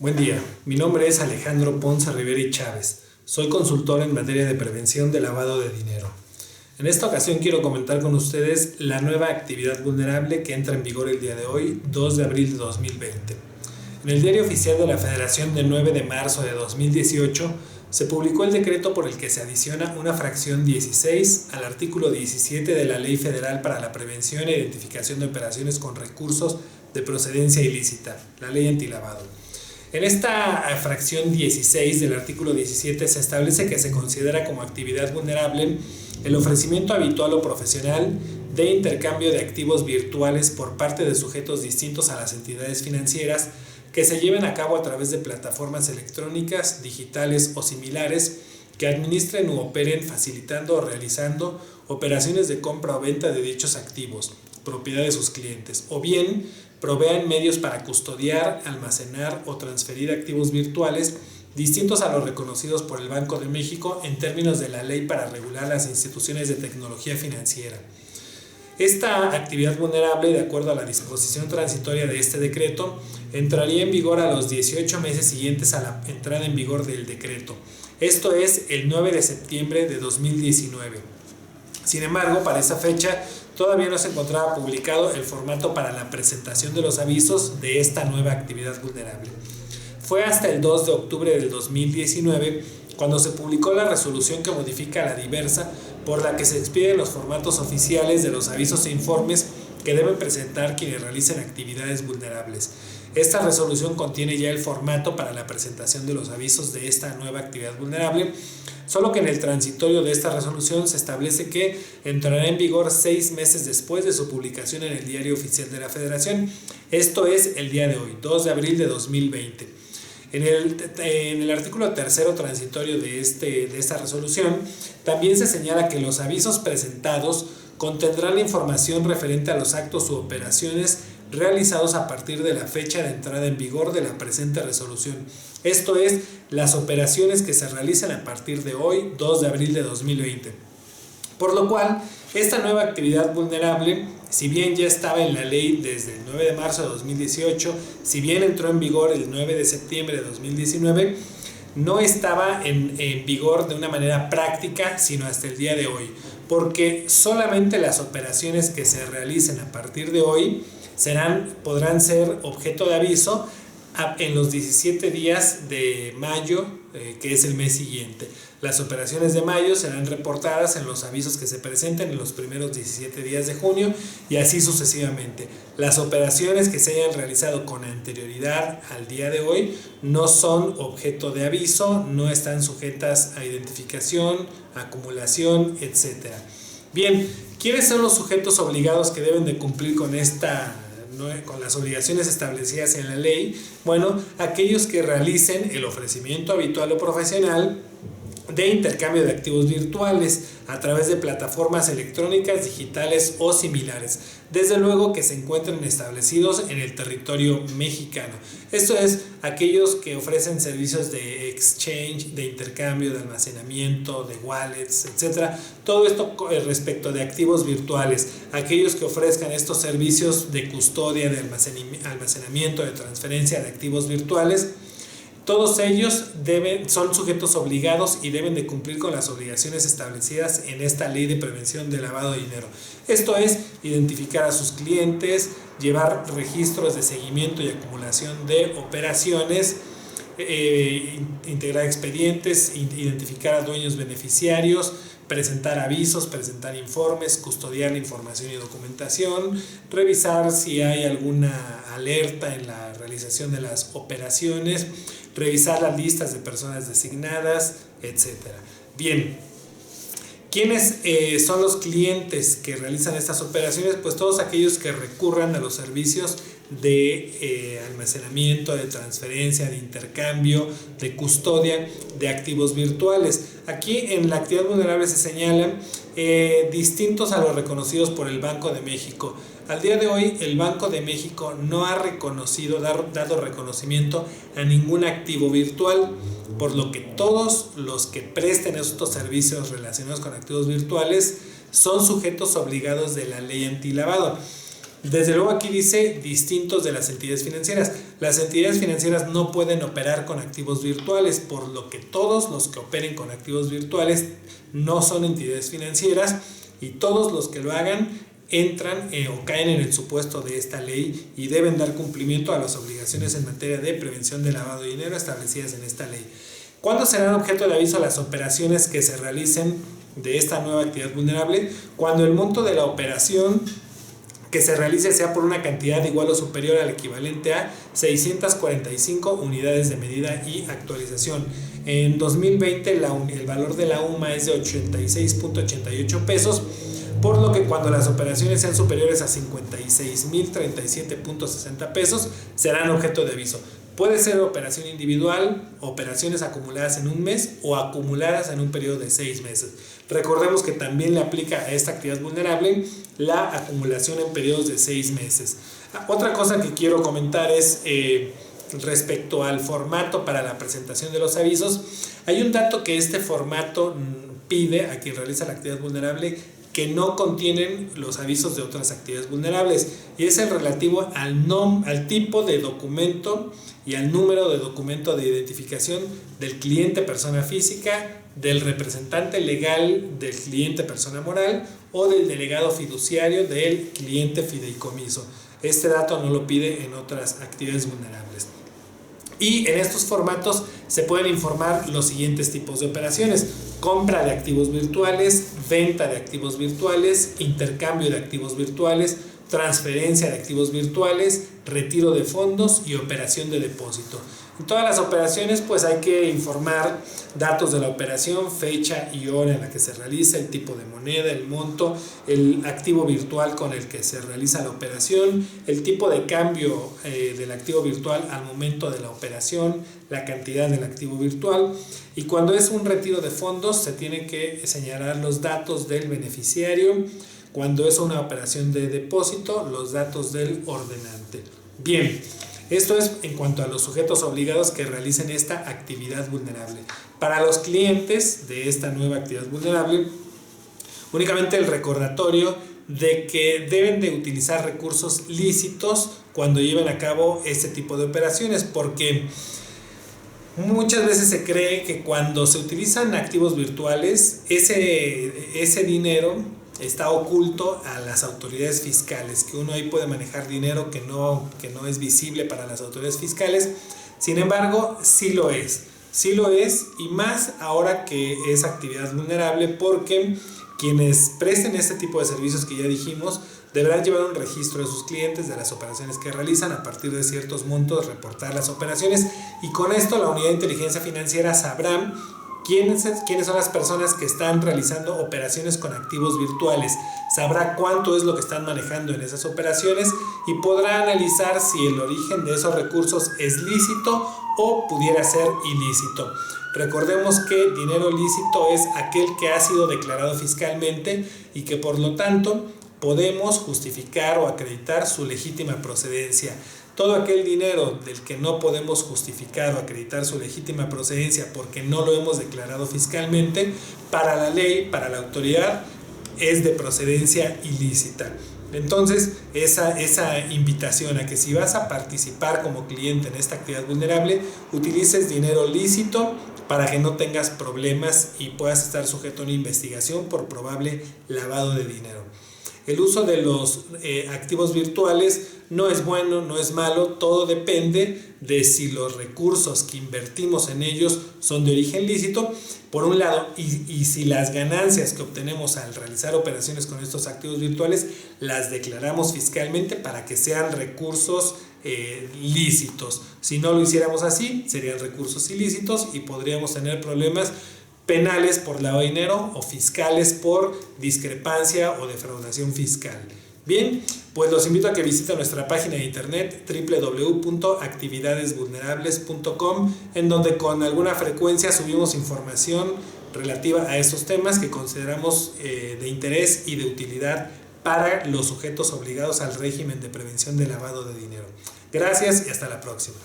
Buen día, mi nombre es Alejandro Ponce Rivera y Chávez. Soy consultor en materia de prevención de lavado de dinero. En esta ocasión quiero comentar con ustedes la nueva actividad vulnerable que entra en vigor el día de hoy, 2 de abril de 2020. En el Diario Oficial de la Federación del 9 de marzo de 2018 se publicó el decreto por el que se adiciona una fracción 16 al artículo 17 de la Ley Federal para la Prevención e Identificación de Operaciones con Recursos de Procedencia Ilícita, la Ley Antilavado. En esta fracción 16 del artículo 17 se establece que se considera como actividad vulnerable el ofrecimiento habitual o profesional de intercambio de activos virtuales por parte de sujetos distintos a las entidades financieras que se lleven a cabo a través de plataformas electrónicas, digitales o similares que administren u operen facilitando o realizando operaciones de compra o venta de dichos activos, propiedad de sus clientes, o bien provean medios para custodiar, almacenar o transferir activos virtuales distintos a los reconocidos por el Banco de México en términos de la ley para regular las instituciones de tecnología financiera. Esta actividad vulnerable, de acuerdo a la disposición transitoria de este decreto, entraría en vigor a los 18 meses siguientes a la entrada en vigor del decreto. Esto es el 9 de septiembre de 2019. Sin embargo, para esa fecha todavía no se encontraba publicado el formato para la presentación de los avisos de esta nueva actividad vulnerable. Fue hasta el 2 de octubre del 2019 cuando se publicó la resolución que modifica la diversa por la que se expiden los formatos oficiales de los avisos e informes que deben presentar quienes realicen actividades vulnerables. Esta resolución contiene ya el formato para la presentación de los avisos de esta nueva actividad vulnerable, solo que en el transitorio de esta resolución se establece que entrará en vigor 6 meses después de su publicación en el Diario Oficial de la Federación. Esto es el día de hoy, 2 de abril de 2020. En el artículo tercero transitorio de esta resolución también se señala que los avisos presentados contendrán la información referente a los actos u operaciones realizados a partir de la fecha de entrada en vigor de la presente resolución. Esto es, las operaciones que se realizan a partir de hoy, 2 de abril de 2020. Por lo cual, esta nueva actividad vulnerable, si bien ya estaba en la ley desde el 9 de marzo de 2018, si bien entró en vigor el 9 de septiembre de 2019, no estaba en vigor de una manera práctica, sino hasta el día de hoy, porque solamente las operaciones que se realicen a partir de hoy podrán ser objeto de aviso en los 17 días de mayo, que es el mes siguiente. Las operaciones de mayo serán reportadas en los avisos que se presenten en los primeros 17 días de junio y así sucesivamente. Las operaciones que se hayan realizado con anterioridad al día de hoy no son objeto de aviso, no están sujetas a identificación, acumulación, etc. Bien, ¿quiénes son los sujetos obligados que deben de cumplir con las obligaciones establecidas en la ley? Bueno, aquellos que realicen el ofrecimiento habitual o profesional de intercambio de activos virtuales a través de plataformas electrónicas, digitales o similares, desde luego que se encuentren establecidos en el territorio mexicano. Esto es, aquellos que ofrecen servicios de exchange, de intercambio, de almacenamiento, de wallets, etc. Todo esto respecto de activos virtuales, aquellos que ofrezcan estos servicios de custodia, de almacenamiento, de transferencia de activos virtuales. Todos ellos son sujetos obligados y deben de cumplir con las obligaciones establecidas en esta ley de prevención de lavado de dinero. Esto es, identificar a sus clientes, llevar registros de seguimiento y acumulación de operaciones, integrar expedientes, identificar a dueños beneficiarios, presentar avisos, presentar informes, custodiar la información y documentación, revisar si hay alguna alerta en la realización de las operaciones, revisar las listas de personas designadas, etc. Bien, ¿quiénes son los clientes que realizan estas operaciones? Pues todos aquellos que recurran a los servicios de almacenamiento, de transferencia, de intercambio, de custodia de activos virtuales. Aquí en la actividad vulnerable se señalan distintos a los reconocidos por el Banco de México. Al día de hoy, el Banco de México no ha dado reconocimiento a ningún activo virtual, por lo que todos los que presten estos servicios relacionados con activos virtuales son sujetos obligados de la ley antilavado. Desde luego aquí dice distintos de las entidades financieras. Las entidades financieras no pueden operar con activos virtuales, por lo que todos los que operen con activos virtuales no son entidades financieras, y todos los que lo hagan entran o caen en el supuesto de esta ley y deben dar cumplimiento a las obligaciones en materia de prevención de lavado de dinero establecidas en esta ley. ¿Cuándo serán objeto de aviso las operaciones que se realicen de esta nueva actividad vulnerable? Cuando el monto de la operación que se realice sea por una cantidad igual o superior al equivalente a 645 unidades de medida y actualización. En 2020 el valor de la UMA es de 86.88 pesos, por lo que cuando las operaciones sean superiores a 56.037.60 pesos serán objeto de aviso. Puede ser operación individual, operaciones acumuladas en un mes o acumuladas en un periodo de 6 meses. Recordemos que también le aplica a esta actividad vulnerable la acumulación en periodos de 6 meses. Otra cosa que quiero comentar es respecto al formato para la presentación de los avisos. Hay un dato que este formato pide a quien realiza la actividad vulnerable que no contienen los avisos de otras actividades vulnerables, y es el relativo al tipo de documento y al número de documento de identificación del cliente persona física, del representante legal del cliente persona moral o del delegado fiduciario del cliente fideicomiso. Este dato no lo pide en otras actividades vulnerables. Y en estos formatos se pueden informar los siguientes tipos de operaciones: compra de activos virtuales, venta de activos virtuales, intercambio de activos virtuales, transferencia de activos virtuales, retiro de fondos y operación de depósito. En todas las operaciones pues hay que informar datos de la operación, fecha y hora en la que se realiza, el tipo de moneda, el monto, el activo virtual con el que se realiza la operación, el tipo de cambio del activo virtual al momento de la operación, la cantidad del activo virtual, y cuando es un retiro de fondos se tienen que señalar los datos del beneficiario. Cuando es una operación de depósito, los datos del ordenante. Bien, esto es en cuanto a los sujetos obligados que realicen esta actividad vulnerable. Para los clientes de esta nueva actividad vulnerable, únicamente el recordatorio de que deben de utilizar recursos lícitos cuando lleven a cabo este tipo de operaciones, porque muchas veces se cree que cuando se utilizan activos virtuales, ese dinero está oculto a las autoridades fiscales, que uno ahí puede manejar dinero que no es visible para las autoridades fiscales. Sin embargo, sí lo es, y más ahora que es actividad vulnerable, porque quienes presten este tipo de servicios que ya dijimos deberán llevar un registro de sus clientes, de las operaciones que realizan, a partir de ciertos montos reportar las operaciones, y con esto la unidad de inteligencia financiera sabrá ¿quiénes son las personas que están realizando operaciones con activos virtuales? Sabrá cuánto es lo que están manejando en esas operaciones y podrá analizar si el origen de esos recursos es lícito o pudiera ser ilícito. Recordemos que dinero lícito es aquel que ha sido declarado fiscalmente y que por lo tanto podemos justificar o acreditar su legítima procedencia. Todo aquel dinero del que no podemos justificar o acreditar su legítima procedencia porque no lo hemos declarado fiscalmente, para la ley, para la autoridad, es de procedencia ilícita. Entonces, esa invitación a que si vas a participar como cliente en esta actividad vulnerable, utilices dinero lícito para que no tengas problemas y puedas estar sujeto a una investigación por probable lavado de dinero. El uso de los activos virtuales no es bueno, no es malo, todo depende de si los recursos que invertimos en ellos son de origen lícito, por un lado, y si las ganancias que obtenemos al realizar operaciones con estos activos virtuales las declaramos fiscalmente para que sean recursos lícitos. Si no lo hiciéramos así, serían recursos ilícitos y podríamos tener problemas penales por lavado de dinero o fiscales por discrepancia o defraudación fiscal. Bien, pues los invito a que visiten nuestra página de internet www.actividadesvulnerables.com, en donde con alguna frecuencia subimos información relativa a estos temas que consideramos de interés y de utilidad para los sujetos obligados al régimen de prevención de lavado de dinero. Gracias y hasta la próxima.